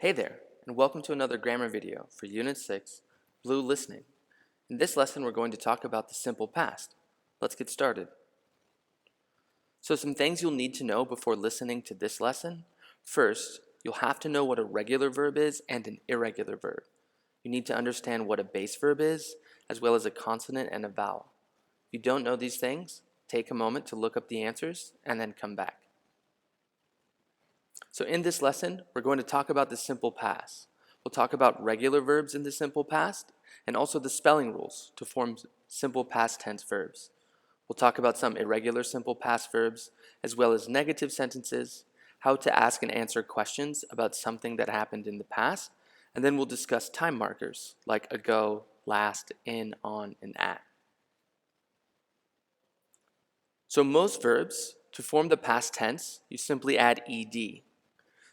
Hey there, and welcome to another grammar video for Unit 6, Blue Listening. In this lesson, we're going to talk about the simple past. Let's get started. So some things you'll need to know before listening to this lesson. First, you'll have to know what a regular verb is and an irregular verb. You need to understand what a base verb is, as well as a consonant and a vowel. If you don't know these things, take a moment to look up the answers and then come back. So in this lesson, we're going to talk about the simple past. We'll talk about regular verbs in the simple past and also the spelling rules to form simple past tense verbs. We'll talk about some irregular simple past verbs as well as negative sentences, how to ask and answer questions about something that happened in the past, and then we'll discuss time markers like ago, last, in, on, and at. So most verbs, to form the past tense, you simply add ed.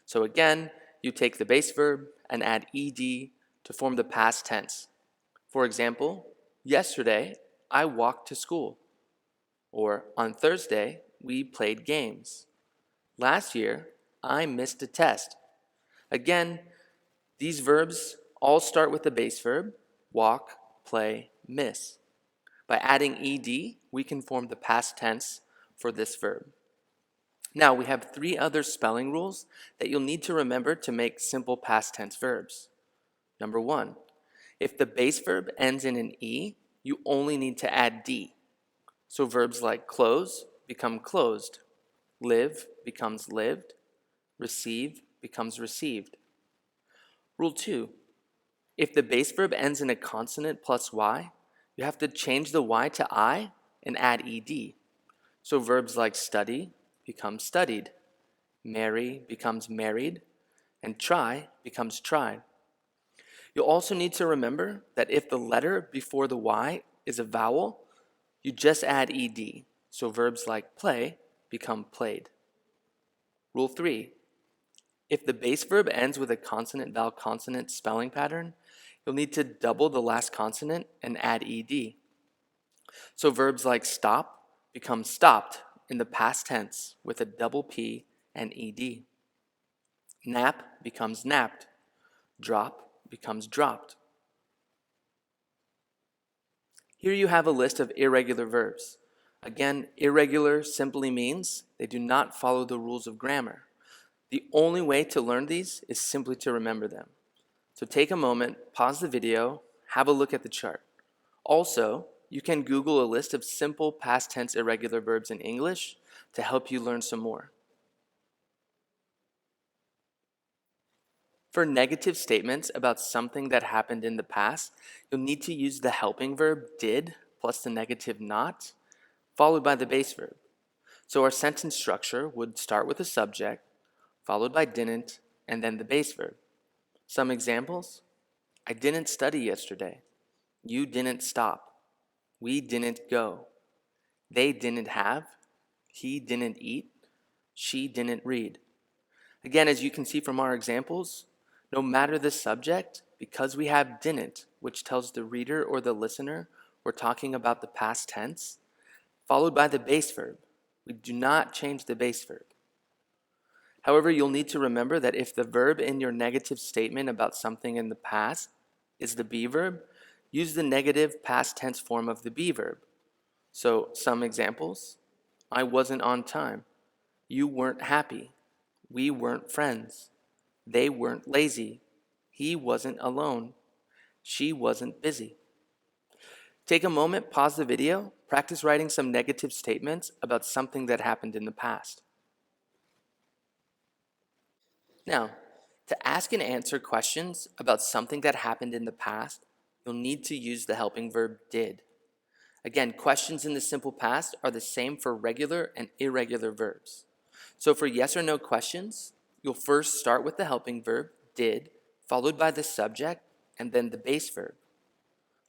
So again, you take the base verb and add ed to form the past tense. For example, yesterday I walked to school. Or on Thursday we played games. Last year I missed a test. Again, these verbs all start with the base verb, walk, play, miss. By adding ed, we can form the past tense for this verb. Now, we have three other spelling rules that you'll need to remember to make simple past tense verbs. Number one, if the base verb ends in an E, you only need to add D. So verbs like close become closed, live becomes lived, receive becomes received. Rule two, if the base verb ends in a consonant plus Y, you have to change the Y to I and add ED. So verbs like study becomes studied, marry becomes married, and try becomes tried. You'll also need to remember that if the letter before the Y is a vowel, you just add ed. So verbs like play become played. Rule 3. If the base verb ends with a consonant-vowel-consonant spelling pattern, you'll need to double the last consonant and add ed. So verbs like stop become stopped in the past tense with a double P and ed. Nap becomes napped. Drop becomes dropped. Here you have a list of irregular verbs. Again, irregular simply means they do not follow the rules of grammar. The only way to learn these is simply to remember them. So take a moment, pause the video, have a look at the chart. Also, you can Google a list of simple past tense irregular verbs in English to help you learn some more. For negative statements about something that happened in the past, you'll need to use the helping verb did plus the negative not, followed by the base verb. So our sentence structure would start with a subject, followed by didn't, and then the base verb. Some examples: I didn't study yesterday. You didn't stop. We didn't go. They didn't have. He didn't eat. She didn't read. Again, as you can see from our examples, no matter the subject, because we have didn't, which tells the reader or the listener we're talking about the past tense, followed by the base verb. We do not change the base verb. However, you'll need to remember that if the verb in your negative statement about something in the past is the be verb, use the negative past tense form of the be verb. So some examples: I wasn't on time. You weren't happy. We weren't friends. They weren't lazy. He wasn't alone. She wasn't busy. Take a moment, pause the video, practice writing some negative statements about something that happened in the past. Now, to ask and answer questions about something that happened in the past, you'll need to use the helping verb did. Again, questions in the simple past are the same for regular and irregular verbs. So for yes or no questions, you'll first start with the helping verb, did, followed by the subject, and then the base verb.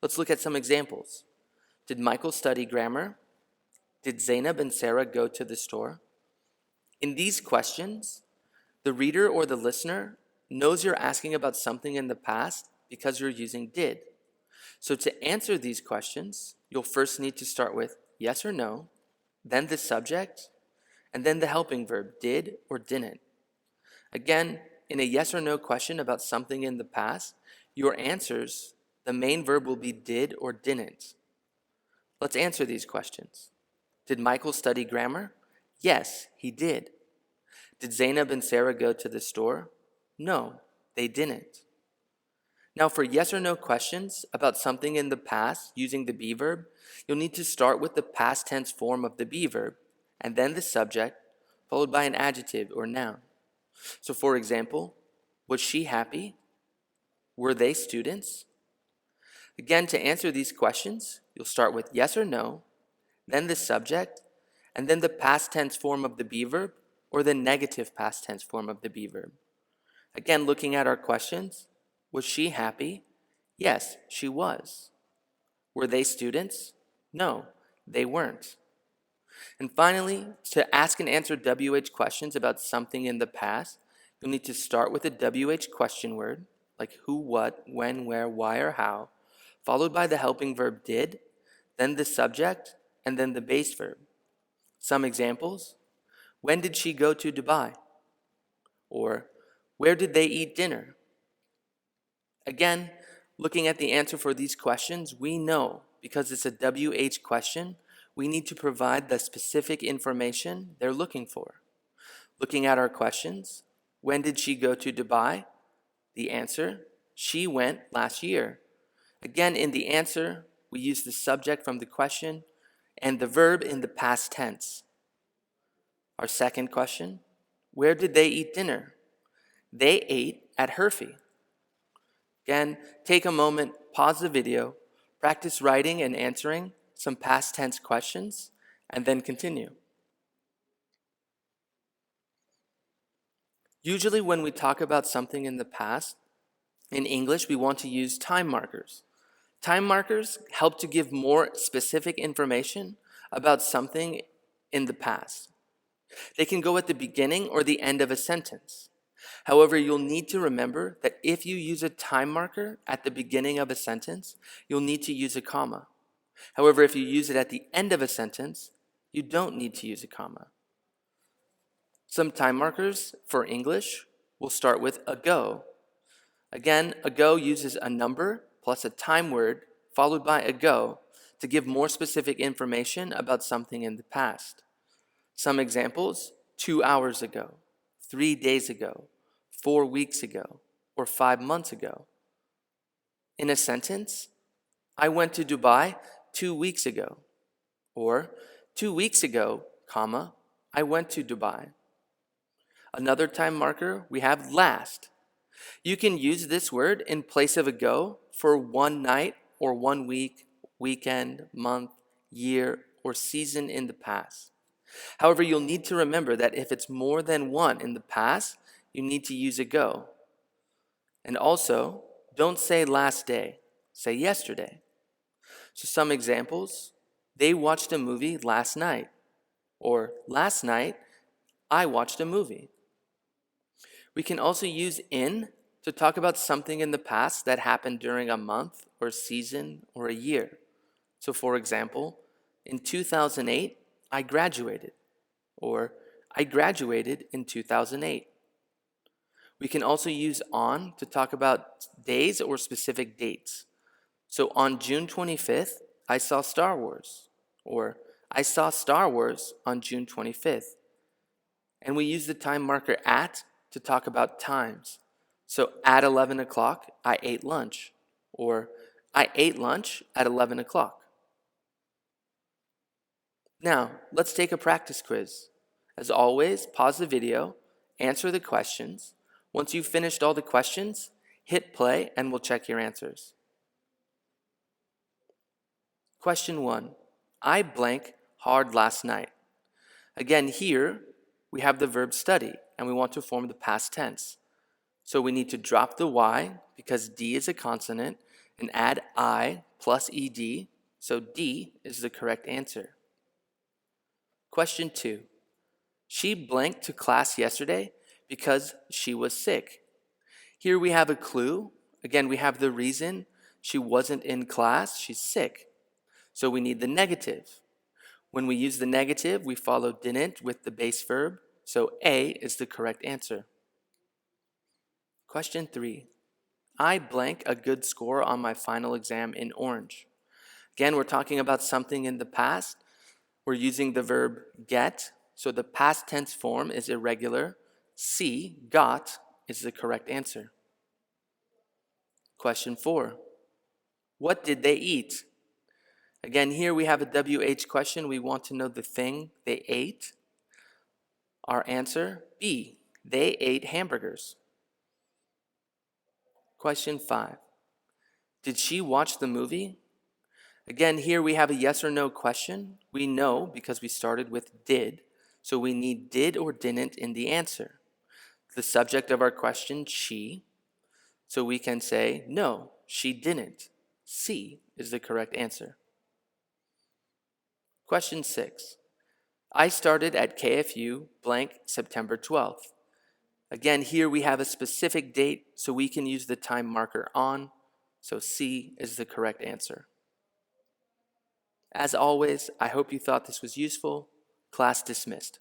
Let's look at some examples. Did Michael study grammar? Did Zainab and Sarah go to the store? In these questions, the reader or the listener knows you're asking about something in the past because you're using did. So to answer these questions, you'll first need to start with yes or no, then the subject, and then the helping verb, did or didn't. Again, in a yes or no question about something in the past, your answers, the main verb will be did or didn't. Let's answer these questions. Did Michael study grammar? Yes, he did. Did Zainab and Sarah go to the store? No, they didn't. Now, for yes or no questions about something in the past using the be verb, you'll need to start with the past tense form of the be verb, and then the subject, followed by an adjective or noun. So, for example, was she happy? Were they students? Again, to answer these questions, you'll start with yes or no, then the subject, and then the past tense form of the be verb or the negative past tense form of the be verb. Again, looking at our questions, was she happy? Yes, she was. Were they students? No, they weren't. And finally, to ask and answer WH questions about something in the past, you'll need to start with a WH question word, like who, what, when, where, why, or how, followed by the helping verb did, then the subject, and then the base verb. Some examples: when did she go to Dubai? Or where did they eat dinner? Again, looking at the answer for these questions, we know because it's a WH question, we need to provide the specific information they're looking for. Looking at our questions, when did she go to Dubai? The answer, she went last year. Again, in the answer, we use the subject from the question and the verb in the past tense. Our second question, where did they eat dinner? They ate at Herfy. Again, take a moment, pause the video, practice writing and answering some past tense questions, and then continue. Usually when we talk about something in the past, in English, we want to use time markers. Time markers help to give more specific information about something in the past. They can go at the beginning or the end of a sentence. However, you'll need to remember that if you use a time marker at the beginning of a sentence, you'll need to use a comma. However, if you use it at the end of a sentence, you don't need to use a comma. Some time markers for English will start with ago. Again, ago uses a number plus a time word followed by ago to give more specific information about something in the past. Some examples: 2 hours ago, 3 days ago, 4 weeks ago, or 5 months ago. In a sentence, I went to Dubai 2 weeks ago, or 2 weeks ago, comma, I went to Dubai. Another time marker, we have last. You can use this word in place of ago for 1 night or 1 week, weekend, month, year, or season in the past. However, you'll need to remember that if it's more than one in the past, you need to use ago. And also, don't say last day, say yesterday. So some examples: they watched a movie last night, or last night I watched a movie. We can also use in to talk about something in the past that happened during a month or season or a year. So for example, in 2008, I graduated, or I graduated in 2008. We can also use on to talk about days or specific dates. So on June 25th, I saw Star Wars, or I saw Star Wars on June 25th. And we use the time marker at to talk about times. So at 11 o'clock, I ate lunch, or I ate lunch at 11 o'clock. Now, let's take a practice quiz. As always, pause the video, answer the questions. Once you've finished all the questions, hit play and we'll check your answers. Question 1. I blank hard last night. Again, here we have the verb study and we want to form the past tense. So we need to drop the Y because D is a consonant and add I plus ED, so D is the correct answer. Question 2. She blanked to class yesterday because she was sick. Here we have a clue. Again, we have the reason she wasn't in class, she's sick. So we need the negative. When we use the negative, we follow didn't with the base verb, so A is the correct answer. Question 3. I blank a good score on my final exam in orange. Again, we're talking about something in the past. We're using the verb get, so the past tense form is irregular. C, got, is the correct answer. Question 4. What did they eat? Again, here we have a WH question. We want to know the thing they ate. Our answer, B, they ate hamburgers. Question 5. Did she watch the movie? Again, here we have a yes or no question. We know because we started with did, so we need did or didn't in the answer. The subject of our question, she, so we can say, no, she didn't. C is the correct answer. Question 6. I started at KFU blank September 12th. Again, here we have a specific date, so we can use the time marker on, so C is the correct answer. As always, I hope you thought this was useful. Class dismissed.